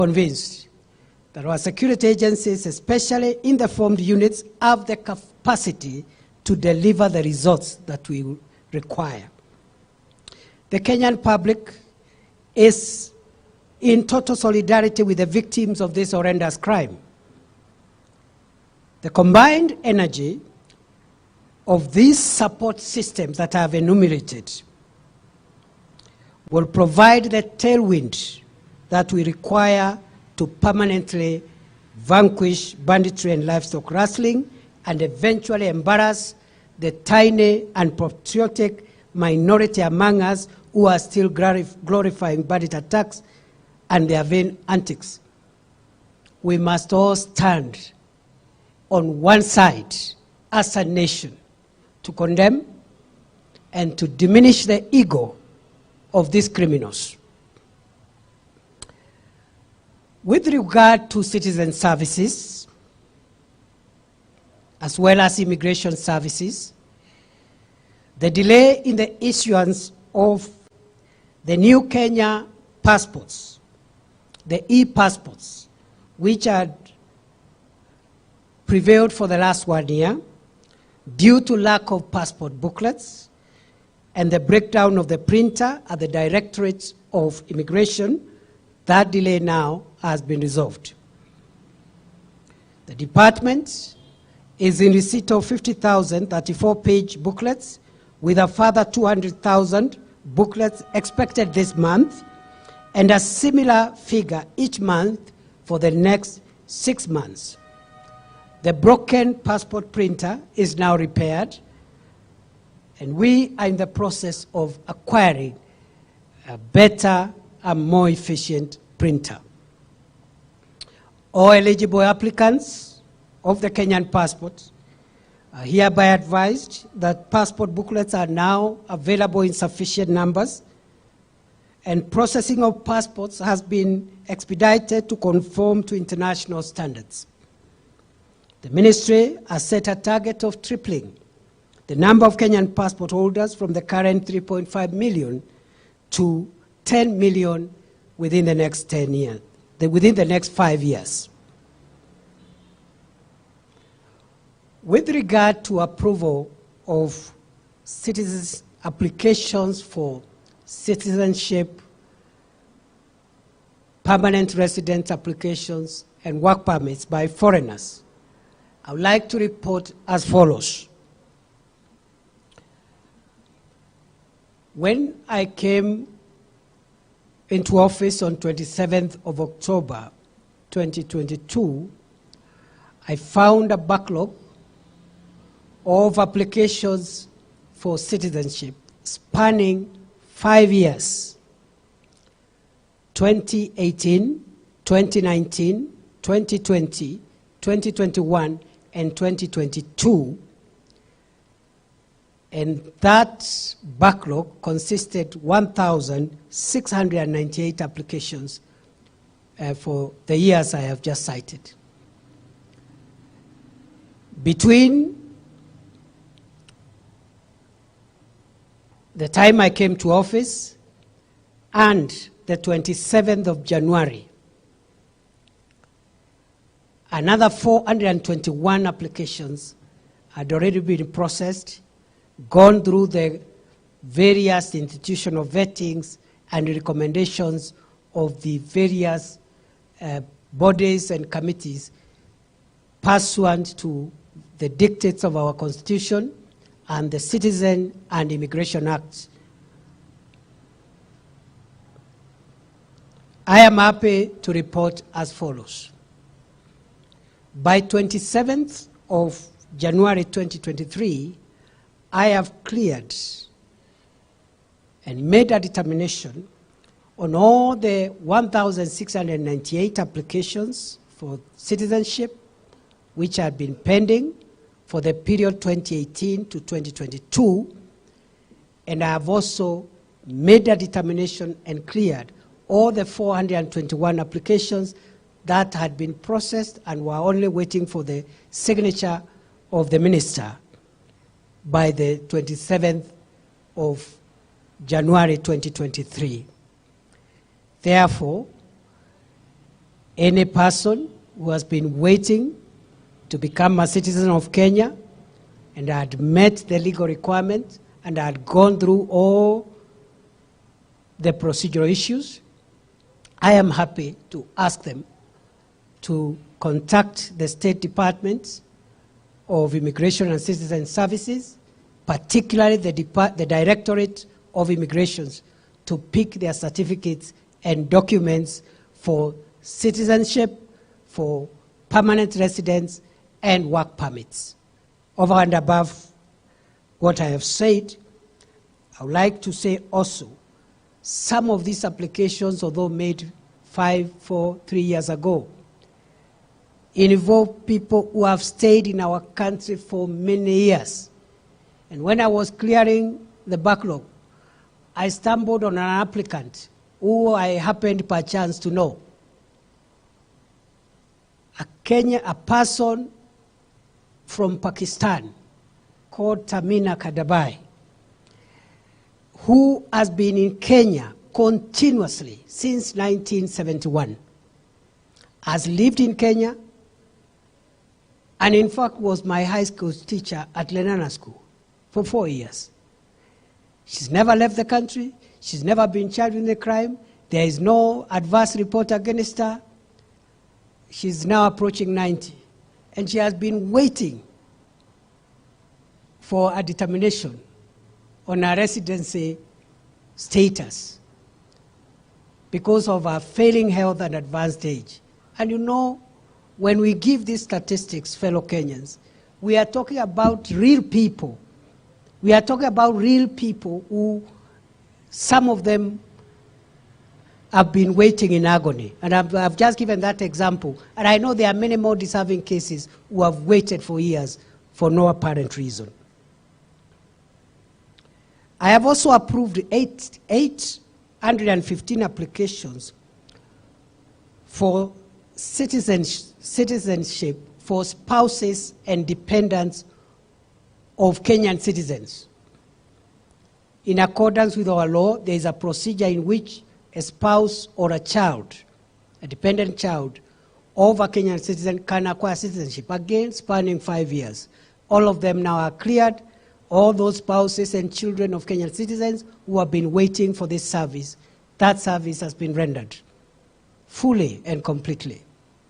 convinced that our security agencies, especially in the formed units, have the capacity to deliver the results that we require. The Kenyan public is in total solidarity with the victims of this horrendous crime. The combined energy of these support systems that I have enumerated will provide the tailwind that we require to permanently vanquish banditry and livestock rustling and eventually embarrass the tiny and patriotic minority among us who are still glorifying bandit attacks and their vain antics. We must all stand on one side as a nation to condemn and to diminish the ego of these criminals. With regard to citizen services, as well as immigration services, the delay in the issuance of the new Kenya passports, the e-passports, which had prevailed for the last 1 year due to lack of passport booklets and the breakdown of the printer at the Directorate of Immigration, that delay now has been resolved. The department is in receipt of 50,000 34-page booklets with a further 200,000 booklets expected this month and a similar figure each month for the next 6 months. The broken passport printer is now repaired, and we are in the process of acquiring a better and more efficient printer. All eligible applicants of the Kenyan passport are hereby advised that passport booklets are now available in sufficient numbers, and processing of passports has been expedited to conform to international standards. The ministry has set a target of tripling the number of Kenyan passport holders from the current 3.5 million to 10 million within the next 10 years, within the next 5 years. With regard to approval of citizens' applications for citizenship, permanent resident applications, and work permits by foreigners, I would like to report as follows. When I came into office on 27th of October 2022, I found a backlog of applications for citizenship spanning 5 years: 2018, 2019, 2020, 2021, and 2022. And that backlog consisted 1,698 applications for the years I have just cited. Between the time I came to office and the 27th of January, another 421 applications had already been processed, gone through the various institutional vettings and recommendations of the various bodies and committees pursuant to the dictates of our Constitution and the Citizen and Immigration Acts. I am happy to report as follows. By 27th of January 2023, I have cleared and made a determination on all the 1,698 applications for citizenship which had been pending for the period 2018 to 2022, and I have also made a determination and cleared all the 421 applications that had been processed and were only waiting for the signature of the minister by the 27th of January 2023. Therefore, any person who has been waiting to become a citizen of Kenya and had met the legal requirements and had gone through all the procedural issues, I am happy to ask them to contact the State Department of Immigration and Citizen Services, particularly the Directorate of Immigrations, to pick their certificates and documents for citizenship, for permanent residence, and work permits. Over and above what I have said, I would like to say also, some of these applications, although made 5, 4, 3 years ago, involve people who have stayed in our country for many years. And when I was clearing the backlog, I stumbled on an applicant who I happened perchance to know. A person from Pakistan called Tamina Kadabai, who has been in Kenya continuously since 1971, has lived in Kenya, and in fact was my high school teacher at Lenana School for 4 years. She's never left the country. She's never been charged with a crime. There is no adverse report against her. She's now approaching 90. And she has been waiting for a determination on her residency status because of her failing health and advanced age. And you know, when we give these statistics, fellow Kenyans, we are talking about real people. We are talking about real people who, some of them have been waiting in agony. And I've just given that example. And I know there are many more deserving cases who have waited for years for no apparent reason. I have also approved 815 applications for citizenship for spouses and dependents of Kenyan citizens. In accordance with our law, there is a procedure in which a spouse or a child, a dependent child of a Kenyan citizen can acquire citizenship, again spanning 5 years. All of them now are cleared. All those spouses and children of Kenyan citizens who have been waiting for this service, that service has been rendered fully and completely.